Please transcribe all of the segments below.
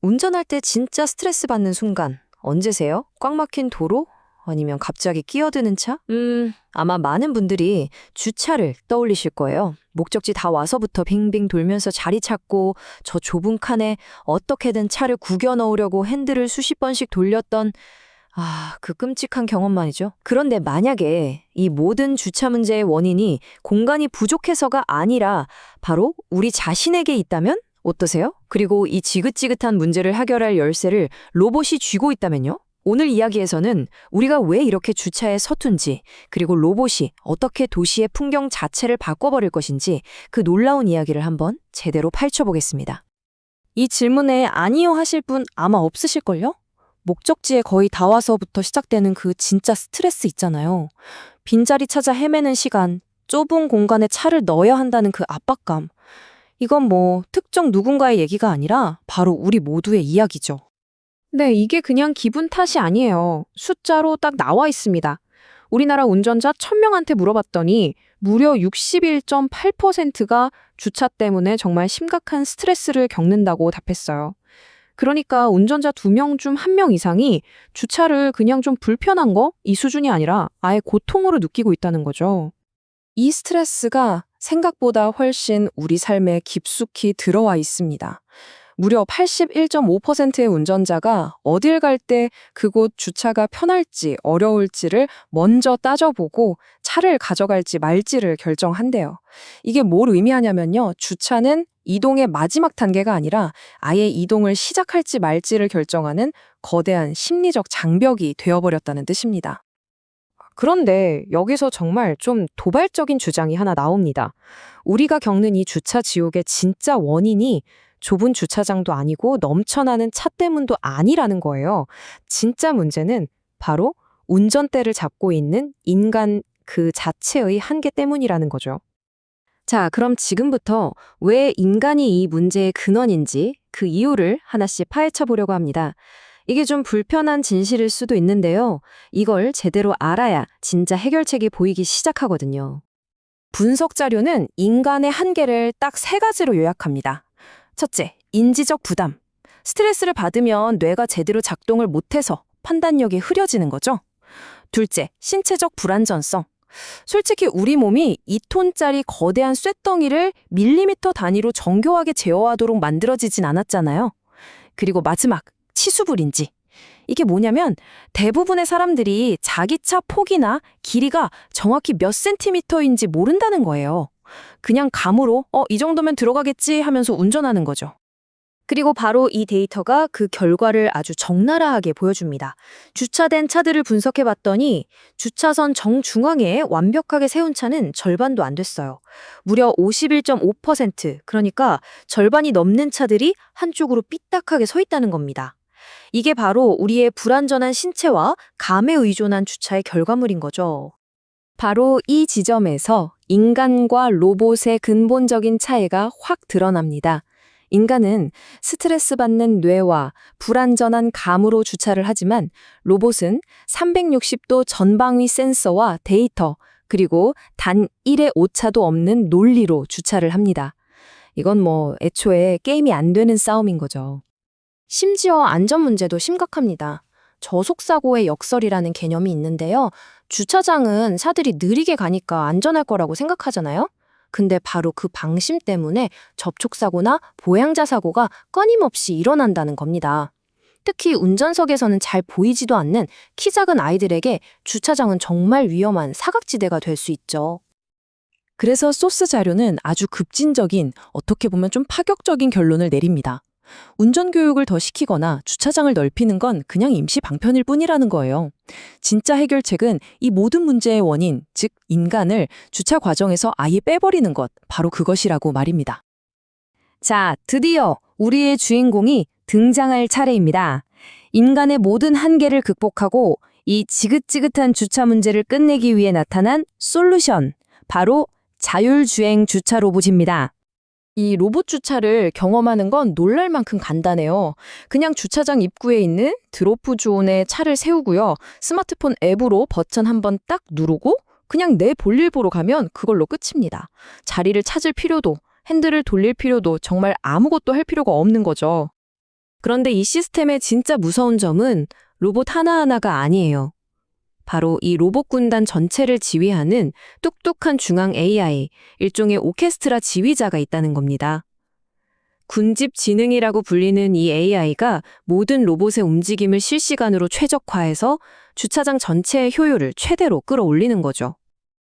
운전할 때 진짜 스트레스 받는 순간 언제세요? 꽉 막힌 도로? 아니면 갑자기 끼어드는 차? 아마 많은 분들이 주차를 떠올리실 거예요. 목적지 다 와서부터 빙빙 돌면서 자리 찾고 저 좁은 칸에 어떻게든 차를 구겨 넣으려고 핸들을 수십 번씩 돌렸던 그 끔찍한 경험만이죠. 그런데 만약에 이 모든 주차 문제의 원인이 공간이 부족해서가 아니라 바로 우리 자신에게 있다면 어떠세요? 그리고 이 지긋지긋한 문제를 해결할 열쇠를 로봇이 쥐고 있다면요? 오늘 이야기에서는 우리가 왜 이렇게 주차에 서툰지, 그리고 로봇이 어떻게 도시의 풍경 자체를 바꿔버릴 것인지 그 놀라운 이야기를 한번 제대로 파헤쳐보겠습니다. 이 질문에 아니요 하실 분 아마 없으실걸요? 목적지에 거의 다 와서부터 시작되는 그 진짜 스트레스 있잖아요. 빈자리 찾아 헤매는 시간, 좁은 공간에 차를 넣어야 한다는 그 압박감. 이건 뭐 특정 누군가의 얘기가 아니라 바로 우리 모두의 이야기죠. 네, 이게 그냥 기분 탓이 아니에요. 숫자로 딱 나와 있습니다. 우리나라 운전자 1000명한테 물어봤더니 무려 61.8%가 주차 때문에 정말 심각한 스트레스를 겪는다고 답했어요. 그러니까 운전자 2명 중 1명 이상이 주차를 그냥 좀 불편한 거? 이 수준이 아니라 아예 고통으로 느끼고 있다는 거죠. 이 스트레스가 생각보다 훨씬 우리 삶에 깊숙이 들어와 있습니다. 무려 81.5%의 운전자가 어딜 갈 때 그곳 주차가 편할지 어려울지를 먼저 따져보고 차를 가져갈지 말지를 결정한대요. 이게 뭘 의미하냐면요. 주차는 이동의 마지막 단계가 아니라 아예 이동을 시작할지 말지를 결정하는 거대한 심리적 장벽이 되어버렸다는 뜻입니다. 그런데 여기서 정말 좀 도발적인 주장이 하나 나옵니다. 우리가 겪는 이 주차 지옥의 진짜 원인이 좁은 주차장도 아니고 넘쳐나는 차 때문도 아니라는 거예요. 진짜 문제는 바로 운전대를 잡고 있는 인간 그 자체의 한계 때문이라는 거죠. 자, 그럼 지금부터 왜 인간이 이 문제의 근원인지 그 이유를 하나씩 파헤쳐 보려고 합니다. 이게 좀 불편한 진실일 수도 있는데요. 이걸 제대로 알아야 진짜 해결책이 보이기 시작하거든요. 분석 자료는 인간의 한계를 딱 3가지로 요약합니다. 첫째, 인지적 부담. 스트레스를 받으면 뇌가 제대로 작동을 못해서 판단력이 흐려지는 거죠. 둘째, 신체적 불안전성. 솔직히 우리 몸이 2톤짜리 거대한 쇳덩이를 밀리미터 단위로 정교하게 제어하도록 만들어지진 않았잖아요. 그리고 마지막, 치수불인지. 이게 뭐냐면 대부분의 사람들이 자기 차 폭이나 길이가 정확히 몇 센티미터인지 모른다는 거예요. 그냥 감으로 이 정도면 들어가겠지 하면서 운전하는 거죠. 그리고 바로 이 데이터가 그 결과를 아주 적나라하게 보여줍니다. 주차된 차들을 분석해봤더니 주차선 정중앙에 완벽하게 세운 차는 절반도 안 됐어요. 무려 51.5%, 그러니까 절반이 넘는 차들이 한쪽으로 삐딱하게 서 있다는 겁니다. 이게 바로 우리의 불완전한 신체와 감에 의존한 주차의 결과물인 거죠. 바로 이 지점에서 인간과 로봇의 근본적인 차이가 확 드러납니다. 인간은 스트레스 받는 뇌와 불안전한 감으로 주차를 하지만 로봇은 360도 전방위 센서와 데이터, 그리고 단 1의 오차도 없는 논리로 주차를 합니다. 이건 애초에 게임이 안 되는 싸움인 거죠. 심지어 안전 문제도 심각합니다. 저속사고의 역설이라는 개념이 있는데요. 주차장은 차들이 느리게 가니까 안전할 거라고 생각하잖아요. 근데 바로 그 방심 때문에 접촉사고나 보행자 사고가 끊임없이 일어난다는 겁니다. 특히 운전석에서는 잘 보이지도 않는 키 작은 아이들에게 주차장은 정말 위험한 사각지대가 될 수 있죠. 그래서 소스 자료는 아주 급진적인, 어떻게 보면 좀 파격적인 결론을 내립니다. 운전교육을 더 시키거나 주차장을 넓히는 건 그냥 임시 방편일 뿐이라는 거예요. 진짜 해결책은 이 모든 문제의 원인, 즉 인간을 주차 과정에서 아예 빼버리는 것, 바로 그것이라고 말입니다. 자, 드디어 우리의 주인공이 등장할 차례입니다. 인간의 모든 한계를 극복하고 이 지긋지긋한 주차 문제를 끝내기 위해 나타난 솔루션, 바로 자율주행 주차 로봇입니다. 이 로봇 주차를 경험하는 건 놀랄 만큼 간단해요. 그냥 주차장 입구에 있는 드로프 존에 차를 세우고요. 스마트폰 앱으로 버튼 한번 딱 누르고 그냥 내 볼일 보러 가면 그걸로 끝입니다. 자리를 찾을 필요도, 핸들을 돌릴 필요도 정말 아무것도 할 필요가 없는 거죠. 그런데 이 시스템의 진짜 무서운 점은 로봇 하나하나가 아니에요. 바로 이 로봇 군단 전체를 지휘하는 똑똑한 중앙 AI, 일종의 오케스트라 지휘자가 있다는 겁니다. 군집 지능이라고 불리는 이 AI가 모든 로봇의 움직임을 실시간으로 최적화해서 주차장 전체의 효율을 최대로 끌어올리는 거죠.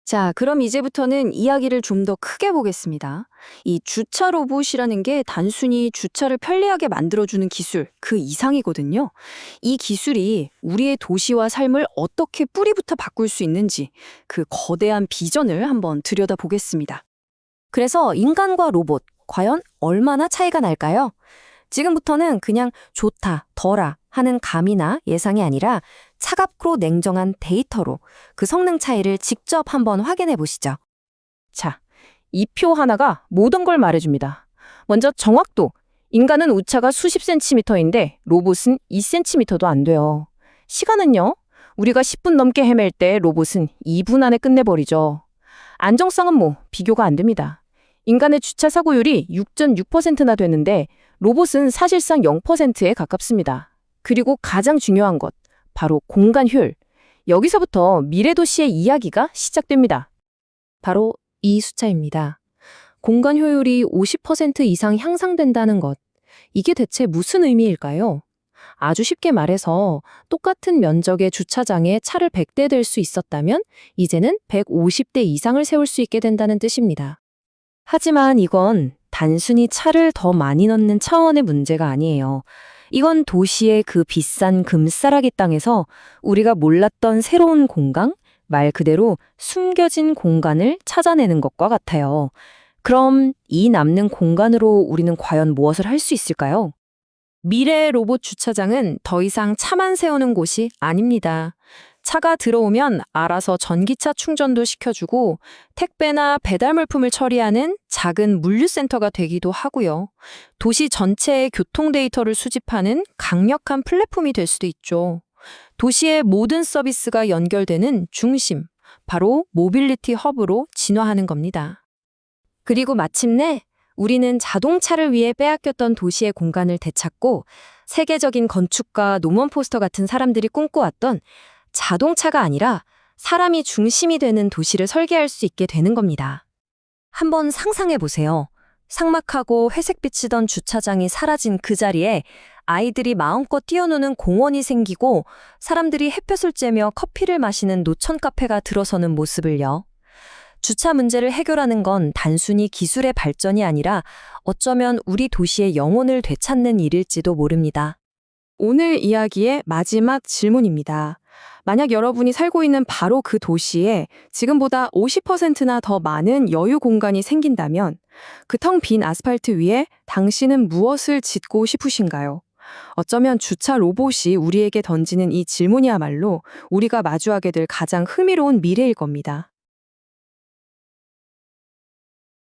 자, 그럼 이제부터는 이야기를 좀 더 크게 보겠습니다. 이 주차 로봇이라는 게 단순히 주차를 편리하게 만들어주는 기술, 그 이상이거든요. 이 기술이 우리의 도시와 삶을 어떻게 뿌리부터 바꿀 수 있는지 그 거대한 비전을 한번 들여다보겠습니다. 그래서 인간과 로봇, 과연 얼마나 차이가 날까요? 지금부터는 그냥 좋다, 덜하 하는 감이나 예상이 아니라 차갑고 냉정한 데이터로 그 성능 차이를 직접 한번 확인해 보시죠. 자, 이 표 하나가 모든 걸 말해줍니다. 먼저 정확도. 인간은 우차가 수십 센티미터인데 로봇은 2cm도 안 돼요. 시간은요? 우리가 10분 넘게 헤맬 때 로봇은 2분 안에 끝내버리죠. 안정성은 뭐 비교가 안 됩니다. 인간의 주차 사고율이 6.6%나 되는데 로봇은 사실상 0%에 가깝습니다. 그리고 가장 중요한 것, 바로 공간 효율. 여기서부터 미래 도시의 이야기가 시작됩니다. 바로 이 숫자입니다. 공간 효율이 50% 이상 향상된다는 것. 이게 대체 무슨 의미일까요? 아주 쉽게 말해서 똑같은 면적의 주차장에 차를 100대 댈 수 있었다면 이제는 150대 이상을 세울 수 있게 된다는 뜻입니다. 하지만 이건 단순히 차를 더 많이 넣는 차원의 문제가 아니에요. 이건 도시의 그 비싼 금싸라기 땅에서 우리가 몰랐던 새로운 공간, 말 그대로 숨겨진 공간을 찾아내는 것과 같아요. 그럼 이 남는 공간으로 우리는 과연 무엇을 할 수 있을까요? 미래의 로봇 주차장은 더 이상 차만 세우는 곳이 아닙니다. 차가 들어오면 알아서 전기차 충전도 시켜주고 택배나 배달 물품을 처리하는 작은 물류센터가 되기도 하고요. 도시 전체의 교통 데이터를 수집하는 강력한 플랫폼이 될 수도 있죠. 도시의 모든 서비스가 연결되는 중심, 바로 모빌리티 허브로 진화하는 겁니다. 그리고 마침내 우리는 자동차를 위해 빼앗겼던 도시의 공간을 되찾고 세계적인 건축가 노먼 포스터 같은 사람들이 꿈꿔왔던 자동차가 아니라 사람이 중심이 되는 도시를 설계할 수 있게 되는 겁니다. 한번 상상해 보세요. 삭막하고 회색빛이던 주차장이 사라진 그 자리에 아이들이 마음껏 뛰어노는 공원이 생기고 사람들이 햇볕을 쬐며 커피를 마시는 노천 카페가 들어서는 모습을요. 주차 문제를 해결하는 건 단순히 기술의 발전이 아니라 어쩌면 우리 도시의 영혼을 되찾는 일일지도 모릅니다. 오늘 이야기의 마지막 질문입니다. 만약 여러분이 살고 있는 바로 그 도시에 지금보다 50%나 더 많은 여유 공간이 생긴다면 그 텅 빈 아스팔트 위에 당신은 무엇을 짓고 싶으신가요? 어쩌면 주차 로봇이 우리에게 던지는 이 질문이야말로 우리가 마주하게 될 가장 흥미로운 미래일 겁니다.